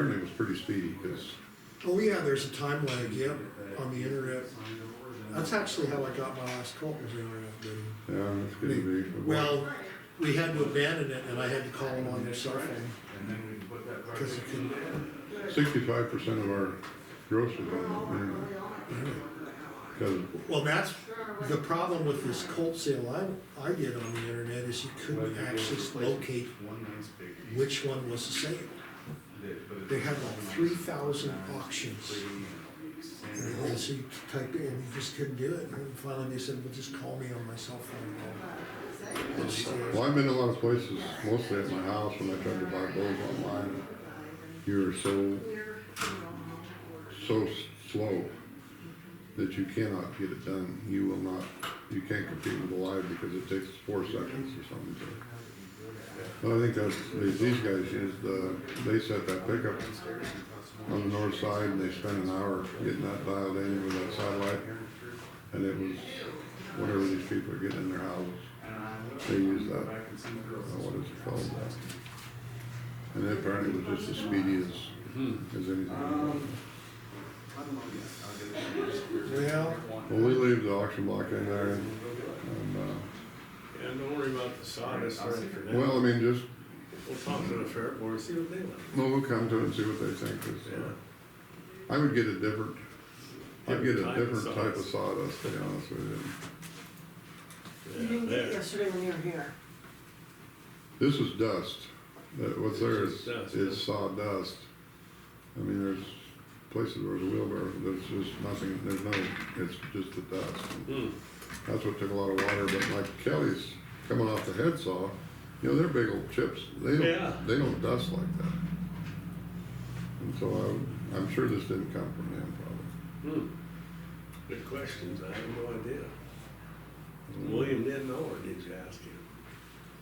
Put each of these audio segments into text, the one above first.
apparently it was pretty speedy, cause, Oh yeah, there's a time lag, yep, on the internet. That's actually how I got my last quote, was internet bidding. yeah, that's good to be. Well, we had to abandon it and I had to call them on their cell phone. Cause it couldn't, 65% of our groceries on the internet. Cause, well, that's the problem with this Colt sale I did on the internet is you couldn't actually locate which one was a sale. They had like 3,000 auctions. And so you type in, you just couldn't do it. And finally they said, well, just call me on my cell phone. well, I've been to a lot of places, mostly at my house, when I tried to buy clothes online. You're so slow that you cannot get it done. You will not, you can't compete with the live because it takes 4 seconds or something to. Well, I think that's, these guys used, they set that pickup on the north side and they spent an hour getting that dialed in with that satellite. And it was whatever these people are getting in their houses. They use that, what is it called? And it apparently was just as speedy as anything. Well, we leave the auction block in there and Yeah, don't worry about the sawdust or anything for now. well, I mean, just, We'll talk to the fair board, see what they like. well, we'll come to it and see what they think. 'Cause, Yeah. I would get a different, I'd get a Different type of different type of sawdust. sawdust, to be honest with you. You didn't get it There. yesterday when you were here. This is dust. What's there It's just dust, is yeah. sawdust. I mean, there's places where there's a wheelbarrow, there's just nothing, there's no, it's just the dust. That's what took a lot of water, but like Kelly's coming off the head saw, you know, they're big old chips. Yeah. They don't dust like that. And so I'm sure this didn't come from them probably. Good questions, I have no idea. William didn't know, or did you ask him?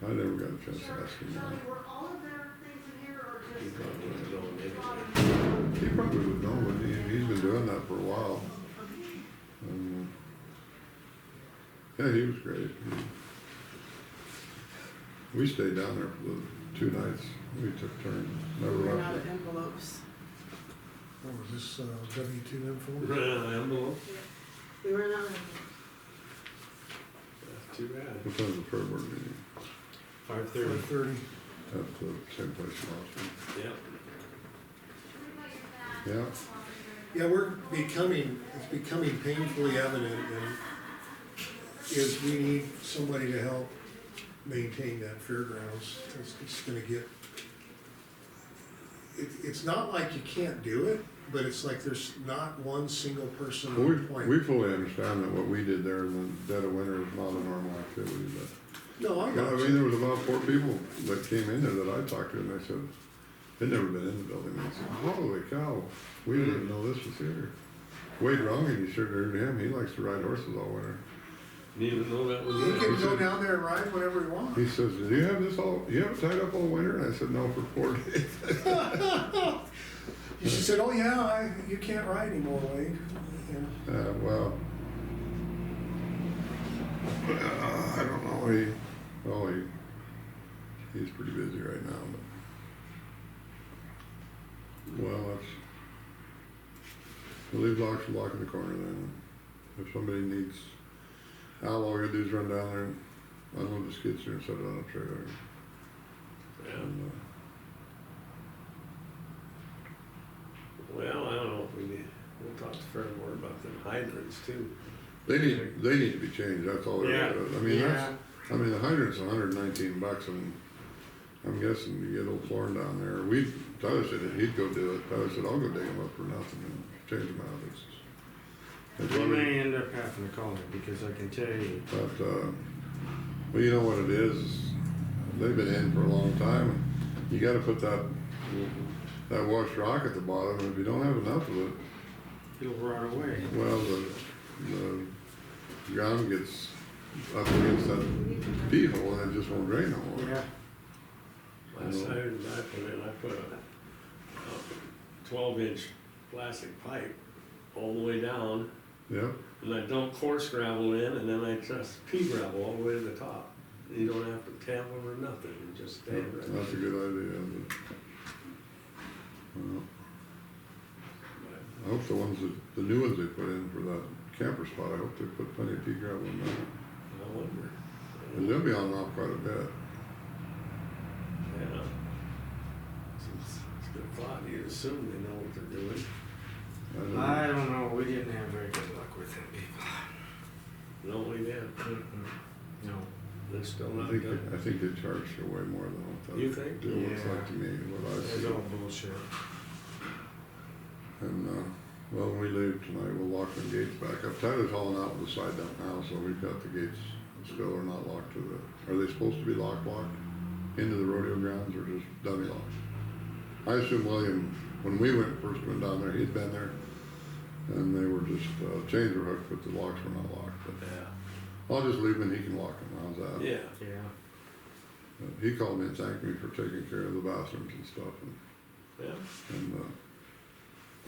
I never got a chance to ask him that. Were all of their things in here or He just? probably didn't know anything. He probably would know, but he's been doing that for a while. Yeah, he was great. We stayed down there for the 2 nights. We took turns. Never We ran left out it. of envelopes. What was this, W2 info? Ran an envelope, We ran out of envelopes. that's too bad. What time's the fair board meeting? 5:30. 5:30. At the same place in Austin. Yep. Yeah. Yeah, it's becoming painfully evident and is we need somebody to help maintain that fairgrounds. It's gonna get, it's not like you can't do it, but it's like there's not one single person Well, on point. we fully understand that what we did there in the dead of winter is not a normal activity, but. No, I But got I mean, you. there was about 4 people that came in there that I talked to, and they said, they'd never been in the building. They said, holy cow, we didn't even know this was here. Wade Wrong, you sure heard him, he likes to ride horses all winter. Didn't even know that was You there. can go down there and ride whatever you want. He says, do you have this all, you have it tied up all winter? And I said, no, for 4 days. She said, oh yeah, you can't ride anymore, Wade. Yeah. Well, I don't know, he's pretty busy right now, but. Well, we'll leave the auction block in the corner then. If somebody needs, all we gotta do is run down there and unload the skid steer and set it on a trailer. Yeah. And, Well, I don't know if we'll talk to fair board about them hydrants too. they need to be changed, that's all there Yeah. is. I mean, the hydrant's $119, and I'm guessing you get old Florin down there. Tyler said that he'd go do it. Tyler said, I'll go dig them up for nothing and change them out. It's We already- may end up having to call him, because I can tell you, But, well, you know what it is, they've been in for a long time, and you gotta put that washed rock at the bottom, and if you don't have enough of it, it'll rot away. well, the ground gets up against that pea hole, and it just won't drain no more. Yeah, Last time I put in, I put a 12-inch plastic pipe all the way down, Yep, and I dump coarse gravel in, and then I just pea gravel all the way to the top. You don't have to tamp them or nothing, you just stand right that's a there. good idea. Well, I hope the ones that, the new ones they put in for that camper spot, I hope they put plenty of pea gravel in there. I wonder. And they'll be on and off quite a bit. Yeah. It's a good thought, you assume they know what they're doing. I don't know, we didn't have very good luck with them people. No, we did. No. They're still I not think, done. I think they charge you way more than what that You think? deal looks Yeah. like to me, what I It's see. all bullshit. And, well, when we leave tonight, we'll lock the gates back up. Tyler's hauling out with the side dump now, so we've got the gates still are not locked to the, are they supposed to be locked into the rodeo grounds or just dummy locked? I assume William, when we first went down there, he'd been there, and they were just, chains were hooked, but the locks were not locked, but Yeah. I'll just leave him and he can lock them, how's that? Yeah. Yeah. He called me and thanked me for taking care of the bathrooms and stuff, Yeah.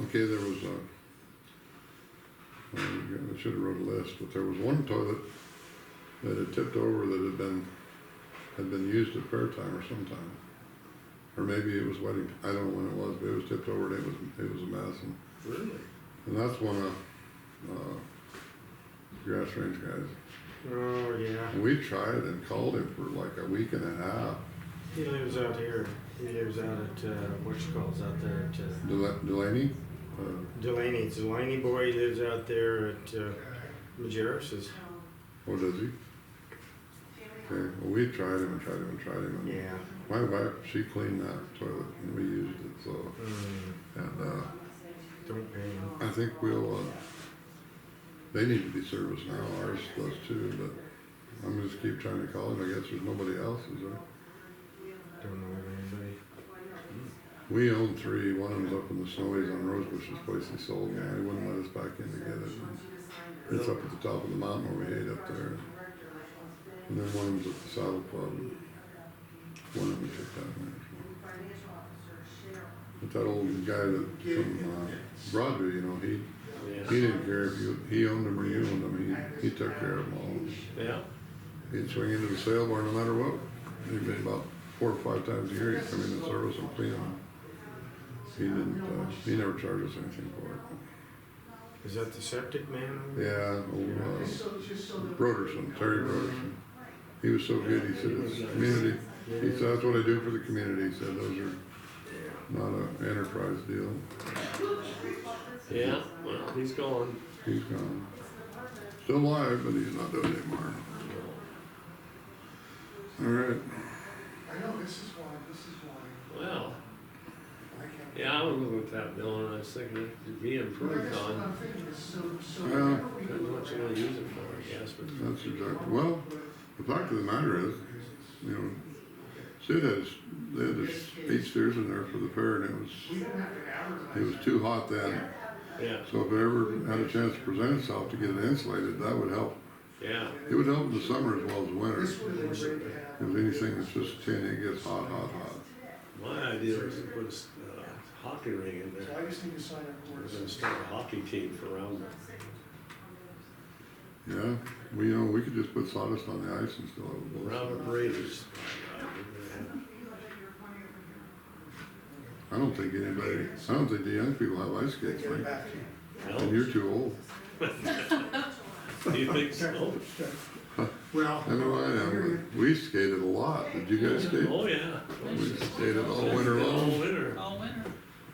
okay, there was I should have wrote a list, but there was one toilet that had tipped over that had been used at fair time or sometime. Or maybe it was wedding, I don't know when it was, but it was tipped over and it was a mess, Really? and that's one of, grass range guys. Oh, yeah. And we tried and called him for like a week and a half. He lives out here. He lives out at, out there at, Delaney? Delaney boy lives out there at, Majerus's. Oh, does he? Okay, well, we tried him and tried him and tried him, and Yeah. my wife, she cleaned that toilet and we used it, so, and, Don't pay him. I think we'll, they need to be serviced now, ours does too, but I'm just keep trying to call him, I guess there's nobody else, is there? Don't know of anybody. We own 3, one of them's up in the Snowies on Rosebush's place he sold, and he wouldn't let us back in to get it. And it's up at the top of the mountain where we ate up there. And then one of them's at the Saddle Club, one of them took that one. But that old guy that from Broadview, you know, he didn't care if he owned them or you owned them, he took care of them all. Yeah. He'd swing into the sale barn no matter what. He'd be about 4 or 5 times a year, he'd come in and service them, clean them. He didn't, he never charged us anything for it. Is that the septic man? Yeah, old, Broderson, Terry Broderson. He was so good, he said, it's community, he said, that's what I do for the community, he said, those are not an enterprise deal. Yeah, well, he's gone. He's gone. Still alive, but he's not doing it anymore. All right, I know, this is why. Well, yeah, I was looking at that bill and I was thinking it could be improved on. well, Depends what you're gonna use it for, I guess, but. that's exactly, well, the fact of the matter is, you know, Sid they had this 8 steers in there for the fair and it was too hot then. Yeah, So if it ever had a chance to present itself to get it insulated, that would help. yeah, It would help in the summer as well as winter. Because anything that's just tin, it gets hot. my idea was to put a hockey ring in So there. I just need to sign up for We're it. gonna start a hockey team for Roundup. Yeah, we could just put sawdust on the ice and still have a bull. Roundup Raiders. I don't think the young people have ice skates, Get it Mike. back to you. And you're too old. Do you think so? Well. I know I am. We skated a lot. Did you guys skate? Oh, yeah. We skated all winter All long. winter. All winter.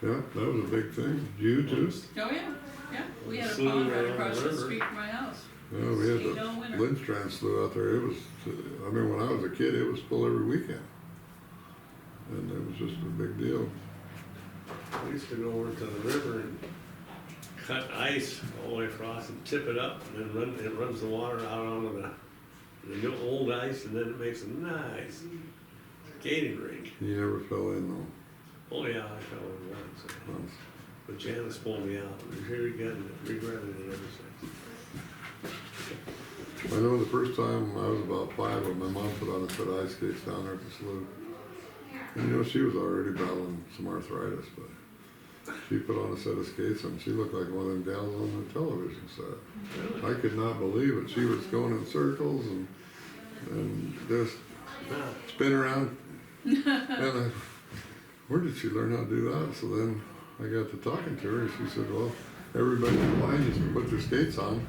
Yeah, that was a big thing. You too? Oh, yeah, yeah. We had a Flew pond right around across the the river. street from my house. Yeah, we had Skate all the winter. Lindstrand slew out there. It was, I remember when I was a kid, it was full every weekend. And it was just a big deal. We used to go over to the river and cut ice all the way across and tip it up, and then it runs the water out onto the new old ice, and then it makes a nice skating rink. You never fell in though. Oh, yeah, I fell in once, Once. but Janice pulled me out, and regretted it ever since. I know the first time I was about 5 when my mom put on a set of ice skates down there at the slough. And you know, she was already battling some arthritis, but she put on a set of skates and she looked like one of them gals on the television set. I could not believe it. She was going in circles and just spin around. And where did she learn how to do that? So then I got to talking to her and she said, well, everybody in the line used to put their skates on,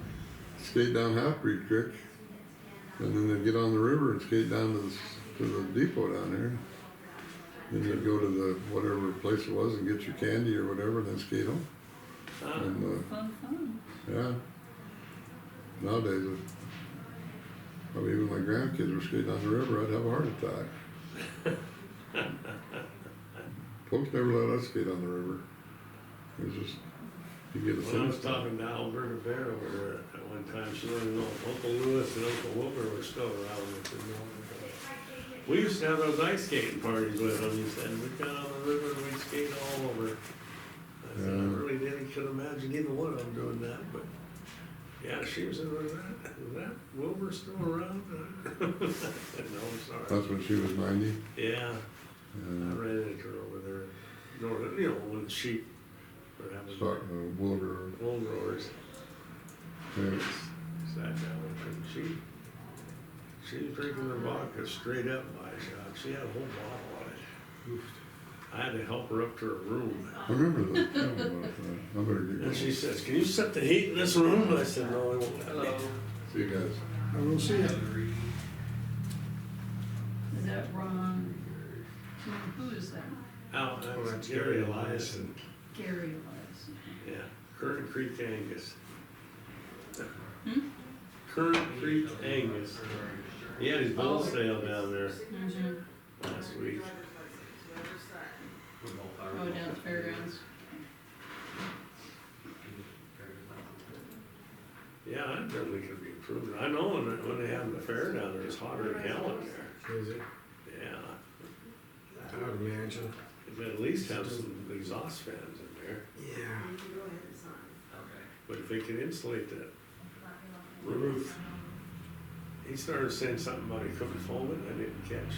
skate down Half Breed Creek, and then they'd get on the river and skate down to the depot down there. Then you'd go to the whatever place it was and get your candy or whatever, and then skate home. Ah, And Fun. yeah, nowadays, probably even my grandkids were skating on the river, I'd have a heart attack. Folks never let us skate on the river. It was just, you get a when I was sense. talking to Alberta Bear over there at one time, she wanted to know if Uncle Lewis and Uncle Wilbur were still around. I said, no. We used to have those ice skating parties with them, he said, we'd go on the river and we'd skate all over. I said, I Yeah. really didn't, could imagine either one of them doing that, but, yeah, she said, is that Wilbur still around? I said, no, I'm sorry. That's when she was 90. Yeah, I ran into her over there, northern, you know, when the sheep were having their Wilbur. wool growers. Yeah. Sat down with her, and she was drinking her vodka straight up by a shot, she had a whole bottle of it. I had to help her up to her room, I remember that. Tell me about that. I better get and going. she says, can you set the heat in this room? I said, no, I won't. Hello. See you guys. I will see it. Is that Ron? Who is that? Out, Oh, that's that's Gary Gary Eliason, Gary Elias. yeah, Current Creek Angus. Hmm? Current Creek Angus, he had his bull sale down there Mm-hmm. last week. Oh, down at the fairgrounds. Yeah, I definitely could be improved. I know when they have the fair down there, it's hotter than hell in there. Is it? Yeah, I would imagine. they at least have some exhaust fans in there. Yeah. But if they could insulate that roof. He started saying something about he couldn't foam it, I didn't catch.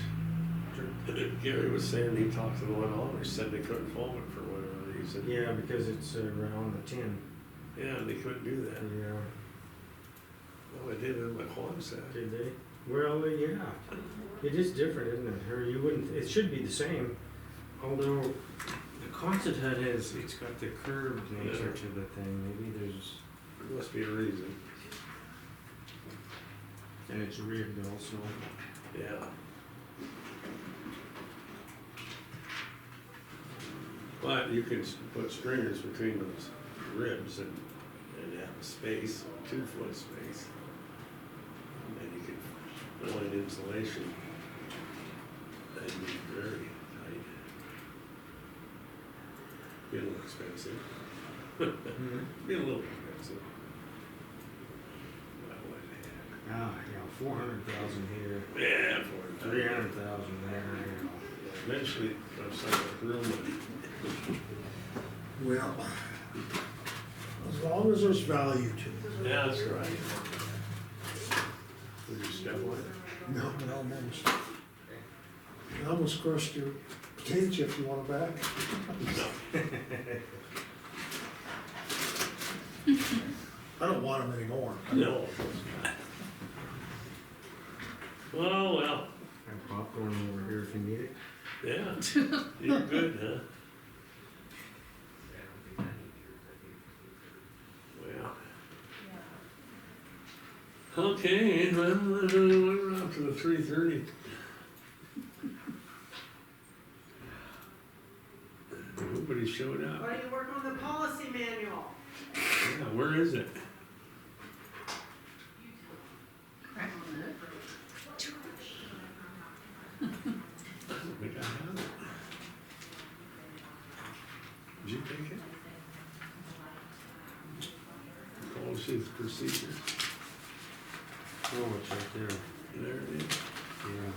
Gary was saying he talked to the one owner, said they couldn't foam it for whatever reason. Yeah, because it's around the tin. Yeah, they couldn't do that. Yeah. Well, they did it like Juan said. Did they? Well, yeah. It is different, isn't it? Or you wouldn't, it should be the same. Although the Quonset hut has, it's got the curved nature to the thing. Maybe there's, There must be a reason. and it's rigged also. Yeah. But you can put stringers between those ribs and have a space, 2-foot space. And you can fill in insulation. That'd be very tight. Be a little expensive. Be a little expensive. Well, what the Ah, yeah, 400,000 here, heck. Yeah, for 300,000 there, Eventually, there's some real money. Well, as long as there's value to it. Yeah, that's right. Would you step on it? No, it almost. You almost crushed your potato chip, you want it back? I don't want them anymore. No. Oh, well, Have popcorn over here if you need it. yeah, you're good, huh? Well. Okay, well, we're up to the 3:30. Nobody showed up. Why do you work on the policy manual? Yeah, where is it? Crack on it. I don't think I have it. Did you take it? Policies, procedures, Oh, it's right there. there it is. Yeah.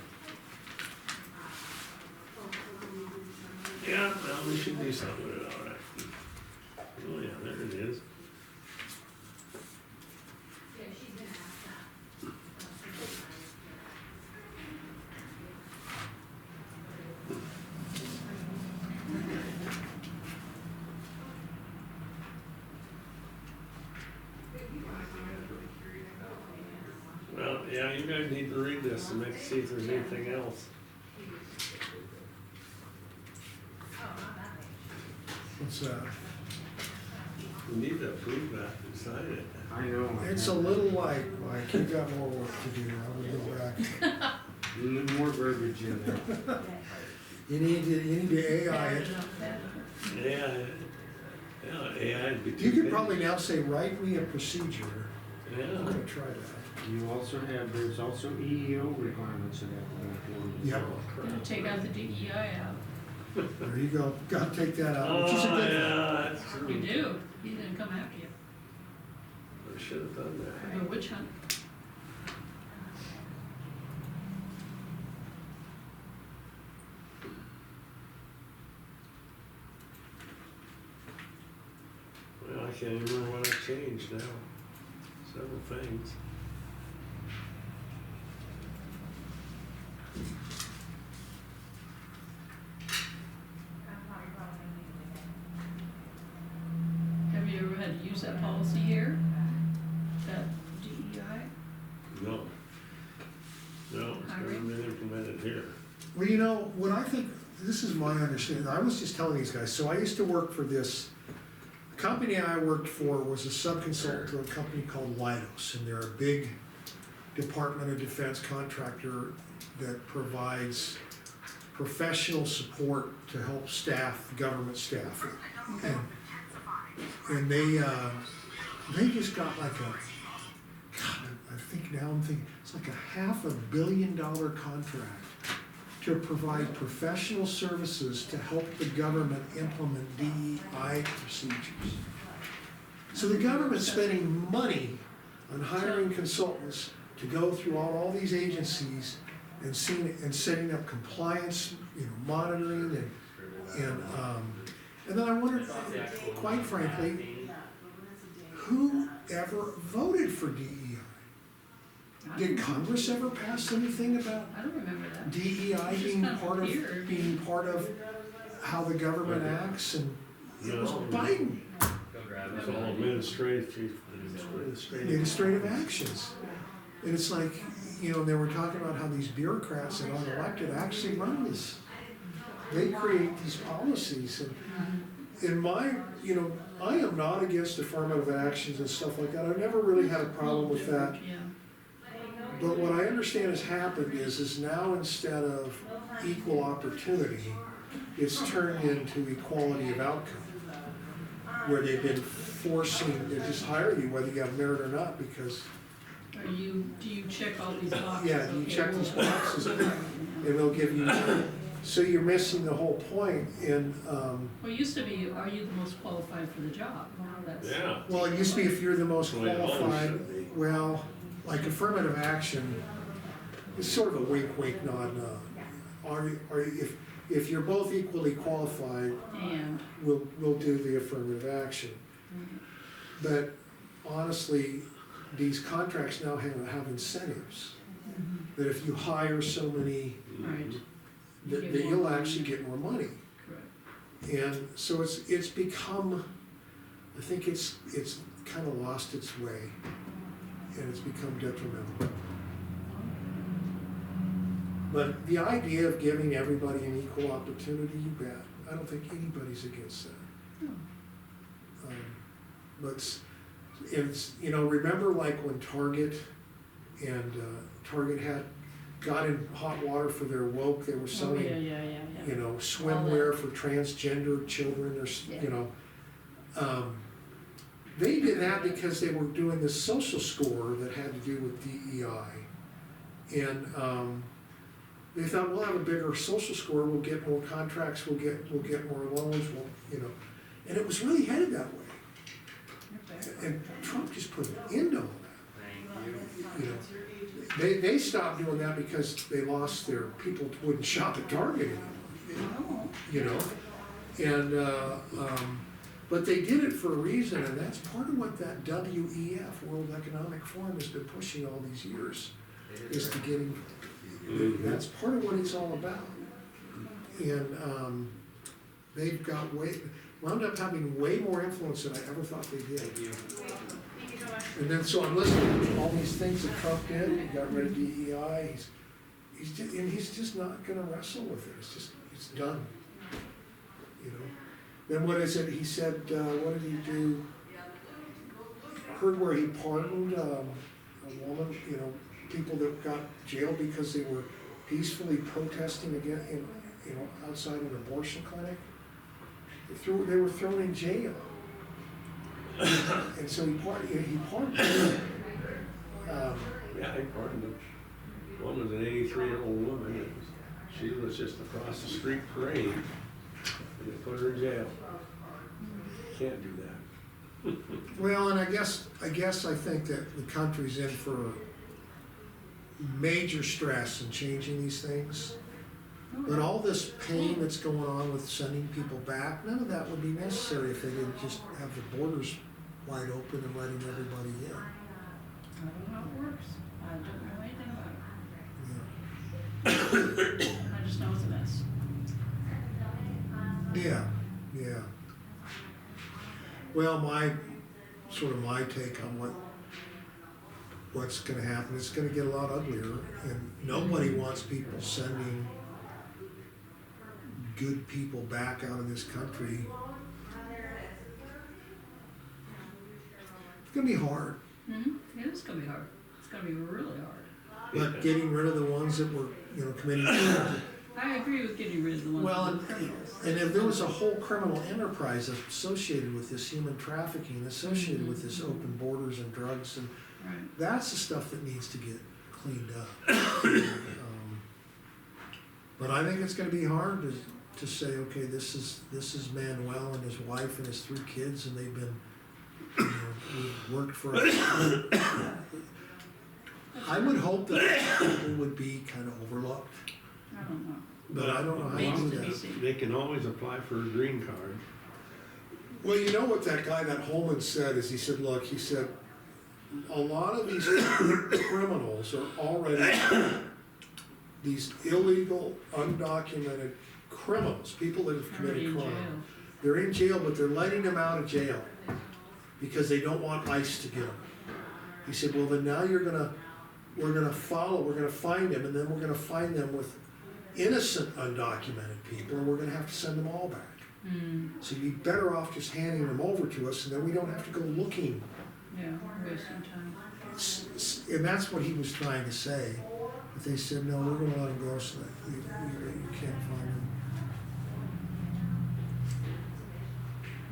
Yeah, well, we should do something with it, all right. Oh, yeah, there it is. Well, yeah, you guys need to read this and see if there's anything else. What's that? We need to approve that and sign it. I know. It's a little light, Mike, you got more work to do, I would go back. More verbiage in there. You need to AI it. Yeah, yeah, AI would be too. You could big. probably now say, write me a procedure, I'm Yeah, gonna try that. You also have, there's also EEO requirements that have to be included. Yep. Gonna take out the DEI out. There you go, gotta take that out, which is a oh, good thing. yeah, that's true. You do, he's gonna come after you I should have done for that. the witch hunt. Well, I can't even remember what I changed now. Several things. Have you ever had to use that policy here? That DEI? No. No, it's never been implemented here. Well, you know, what I think, this is my understanding, I was just telling these guys, so I used to work for this, the company I worked for was a subconsultant to a company called Leidos, and they're a big Department of Defense contractor that provides professional support to help staff, government staff. And they just got like God, I think now I'm thinking, it's like a $500 million contract to provide professional services to help the government implement DEI procedures. So the government's spending money on hiring consultants to go through all these agencies and setting up compliance, monitoring and then I wondered, quite frankly, who ever voted for DEI? Did Congress ever pass anything about I don't remember that. DEI It's being just part kind of here. being part of how the government acts, and it was Biden, It's all administrative. administrative actions. And it's like, they were talking about how these bureaucrats and unelected actually run this. They create these policies, and in my, I am not against affirmative actions and stuff like that. I've never really had a problem with that. Yeah. But what I understand has happened is now instead of equal opportunity, it's turned into equality of outcome. Where they've been forcing to just hire you whether you have merit or not, because, Do you check all these boxes? yeah, you Okay, check these well, boxes and they'll give you, so you're missing the whole point. And, Well, it used to be, are you the most qualified for the job? Now that's. Yeah. well, it used to be if you're the most The way it always qualified, should be. well, like affirmative action, it's sort of a wink, wink, nod, nod. If you're both equally qualified, And, we'll do the affirmative action. But honestly, these contracts now have incentives, that if you hire so many, right, that get more you'll money. actually get more money. correct. And so it's become, I think it's kind of lost its way, and it's become detrimental. But the idea of giving everybody an equal opportunity, you bet, I don't think anybody's against that. No. But it's, remember like when Target and Target got in hot water for their woke, they were Oh, selling, yeah. swimwear for transgender children, or, Yeah. they did that because they were doing this social score that had to do with DEI. And, they thought, we'll have a bigger social score, we'll get more contracts, we'll get more loans, and it was really headed that way. Okay. And Trump just put an end on that. They stopped doing that because they lost their, people wouldn't shop at Target anymore, And, but they did it for a reason, and that's part of what that WEF, World Economic Forum, has been pushing all these years, is to getting, that's part of what it's all about. And, they've got wound up having way more influence than I ever thought they did. And then, so I'm listening to all these things that Trump did, he got rid of DEI, he's just not gonna wrestle with it, it's done. Then what is it, he said, what did he do? Heard where he pardoned, a woman, you know, people that got jailed because they were peacefully protesting again in, you know, outside an abortion clinic. They were thrown in jail. And so he pardoned them. Yeah, I pardoned him. One was an 83-year-old woman, and she was just across the street praying, and they put her in jail. Can't do that. Well, and I guess I think that the country's in for major stress in changing these things. But all this pain that's going on with sending people back, none of that would be necessary if they didn't just have the borders wide open and letting everybody in. I don't know how it works. I don't know anything about it. Yeah. I just know it's a mess. Yeah. Well, my take on what's gonna happen, it's gonna get a lot uglier, and nobody wants people sending good people back out of this country. It's gonna be hard, It is gonna be hard. It's gonna be really hard. but getting rid of the ones that were, you know, committing. I agree with getting rid of the ones Well, that are criminals. And if there was a whole criminal enterprise associated with this human trafficking, associated with this open borders and drugs, and Right. that's the stuff that needs to get cleaned up. But I think it's gonna be hard to say, okay, this is Manuel and his wife and his 3 kids, and they've been, you know, we've worked for us. I would hope that people would be kind of overlooked, I don't know. but I don't know how to Remains do to be that. seen. They can always apply for a green card. Well, you know what that guy, that Holman said, is he said, look, he said, a lot of these criminals are already, these illegal, undocumented criminals, people that have Already committed in crime. jail. They're in jail, but they're letting them out of jail because they don't want ICE to get them. He said, well, then now we're gonna find them, and then we're gonna find them with innocent, undocumented people, and we're gonna have to send them all back. So you'd be better off just handing them over to us, and then we don't have to go looking. Yeah, wasting time. And that's what he was trying to say. But they said, no, we're gonna let them go so that you can't find them.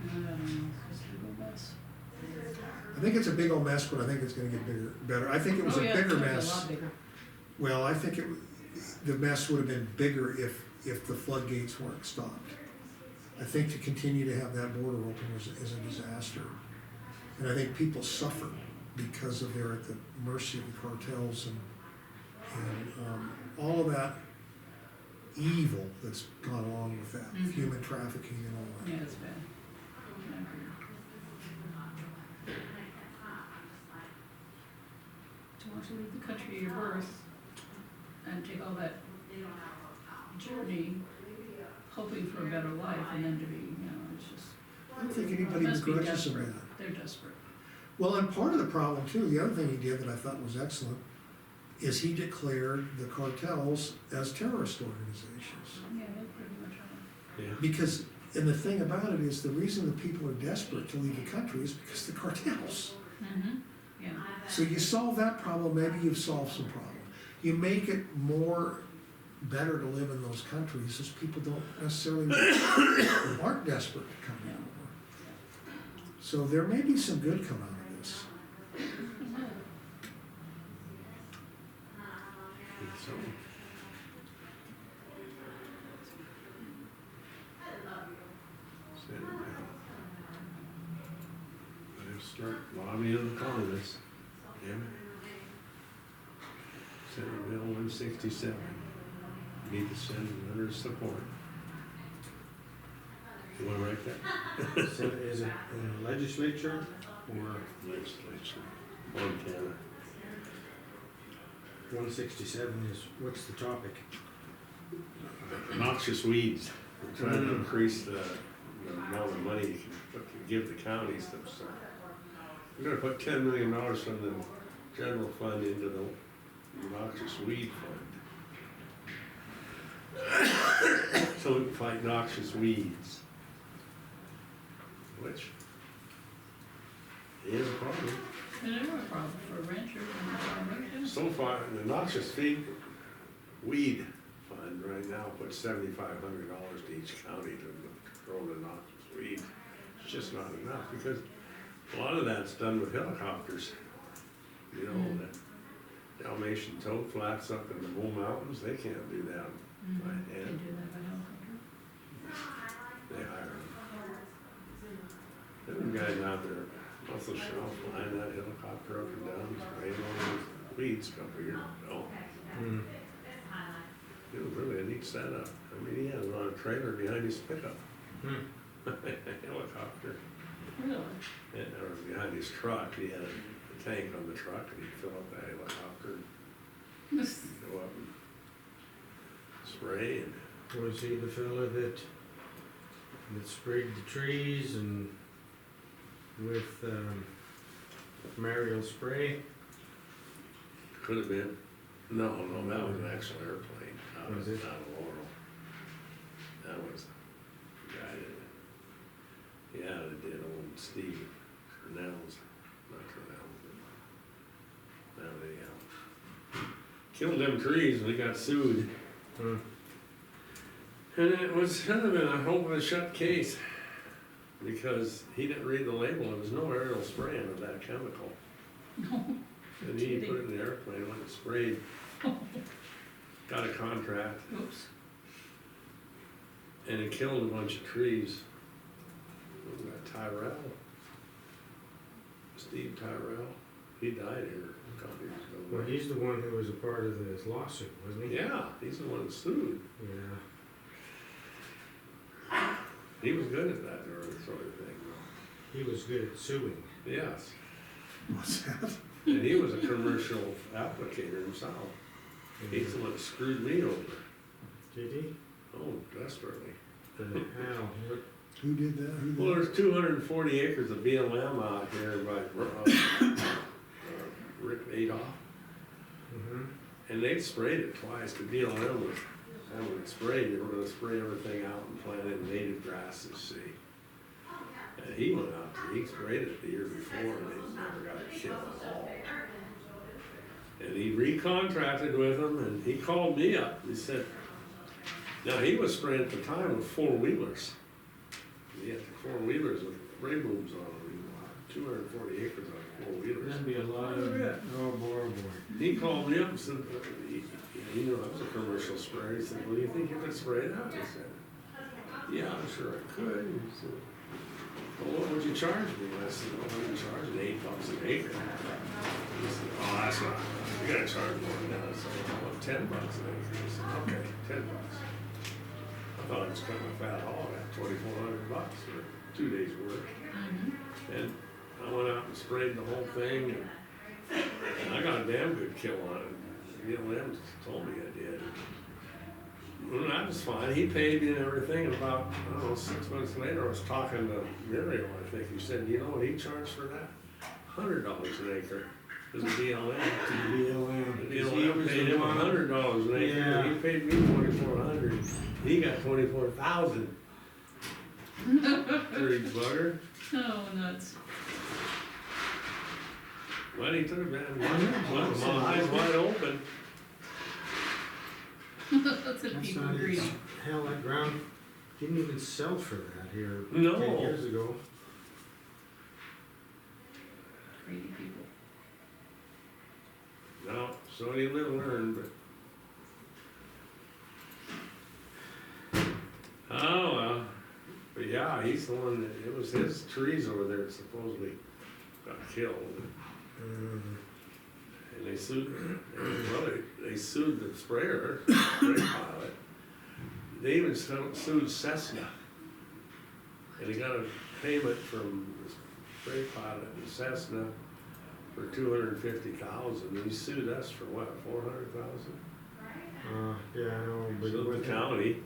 I don't know. It's a big mess. I think it's a big old mess, but I think it's gonna get better. I think it was Oh, a yeah, it's bigger gonna be a mess. lot bigger. Well, I think the mess would have been bigger if the floodgates weren't stopped. I think to continue to have that border open is a disaster. And I think people suffer because of they're at the mercy of the cartels and all of that evil that's gone along with that, Mhm. human trafficking and all that. Yeah, it's bad. I agree. To want to leave the country of your birth and take all that journey, hoping for a better life, and then to be, you know, it's just. I don't think anybody Must be begrudges them desperate. that. They're desperate. Well, and part of the problem too, the other thing he did that I thought was excellent, is he declared the cartels as terrorist organizations. Yeah, they pretty much are. Yeah. Because, and the thing about it is, the reason that people are desperate to leave the country is because of the cartels. Yeah. So you solve that problem, maybe you've solved some problem. You make it better to live in those countries, as people don't necessarily aren't desperate to come here. So there may be some good come out of this. So, send it down. Better start lobbying the Congress. Damn it. Senate Bill 167. Need to send a letter of support. You wanna write that? So is it in the legislature or Legislature, Montana. 167 is, what's the topic? Noxious weeds. We're trying to increase the amount of money you can give the counties to stuff. We're gonna put $10 million from the general fund into the noxious weed fund. So we can fight noxious weeds. which is a problem. And they're a problem for ranchers and farmers, yeah. So far, the noxious weed fund right now puts $7,500 to each county to control the noxious weed. It's just not enough, because a lot of that's done with helicopters. You know, the Dalmatian toad flats up in the Bull Mountains, they can't do that by They hand, do that by helicopter. they hire them. Them guys out there, off the shelf, flying that helicopter up and down, spraying all those weeds a couple of years ago. Mm. It was really a neat setup. I mean, he had it on a trailer behind his pickup, Hmm. helicopter, Really? or behind his truck. He had a tank on the truck, and he'd fill up that helicopter, and go up and spray, and Was he the fella that sprayed the trees and with, Mariel spray? could have been. No, that was an actual airplane. That was Was it? not a Laurel. That was the guy that, yeah, that did old Steve Cornell's, not Cornell, but now they, killed them trees and he got sued. Hmm. And it was kind of been a open and shut case, because he didn't read the label, there was no aerial spraying of that chemical. No. And he put it in the airplane, went and sprayed, got a contract, Oops. and it killed a bunch of trees. What was that, Tyrell? Steve Tyrell, he died here a couple years ago. Well, he's the one who was a part of this lawsuit, wasn't he? Yeah, he's the one that sued. Yeah. He was good at that sort of thing, though. He was good at suing. Yes, What's that? and he was a commercial applicator himself. He's the one that screwed me over. Did he? Oh, desperately. The hell? What? Who did that? Who did Well, that? there's 240 acres of BLM out here by Rick Adolph, Mm-hmm. and they sprayed it twice. The BLM was having it sprayed. They were gonna spray everything out and plant in native grasses, see. And he went out there, he sprayed it the year before, and they never got a kill at all. And he recontracted with them, and he called me up. He said, now he was spraying at the time with four-wheelers. He had the four-wheelers with spray booms on them, 240 acres on four-wheelers. That'd be a lot of, oh boy, oh boy. He called me up and said, he knew I was a commercial sprayer. He said, well, do you think you could spray that? I said, yeah, I'm sure I could. He said, well, what would you charge me? I said, well, I'm charging $8 an acre. He said, oh, that's not enough. You gotta charge more than that. I said, well, I want $10 an acre. He said, okay, $10. I thought I was cutting a fat hog at $2,400 for 2 days' work. And I went out and sprayed the whole thing, and I got a damn good kill on it. BLM told me I did. Well, that was fine. He paid me and everything, and about, I don't know, 6 months later, I was talking to Muriel, I think. He said, you know what he charged for that? $100 an acre. This is BLM. BLM. The He BLM was paid the him one- $100 an acre, Yeah. and he paid me $2,400. He got $24,000. Dirty bugger. Oh, nuts. Well, he took advantage. Well, my eyes wide open. That's the That's people not greedy. his, hell, that ground didn't even sell for that here No. 10 years ago. Greedy people. No, so you live and learn, but. Oh, well, but yeah, he's the one that, it was his trees over there that supposedly got killed. Mm. And they sued, well, they sued the sprayer, spray pilot. They even sued Cessna. And he got a payment from the spray pilot and Cessna for $250,000. And he sued us for what, $400,000? Yeah, I know, but Sued the with county.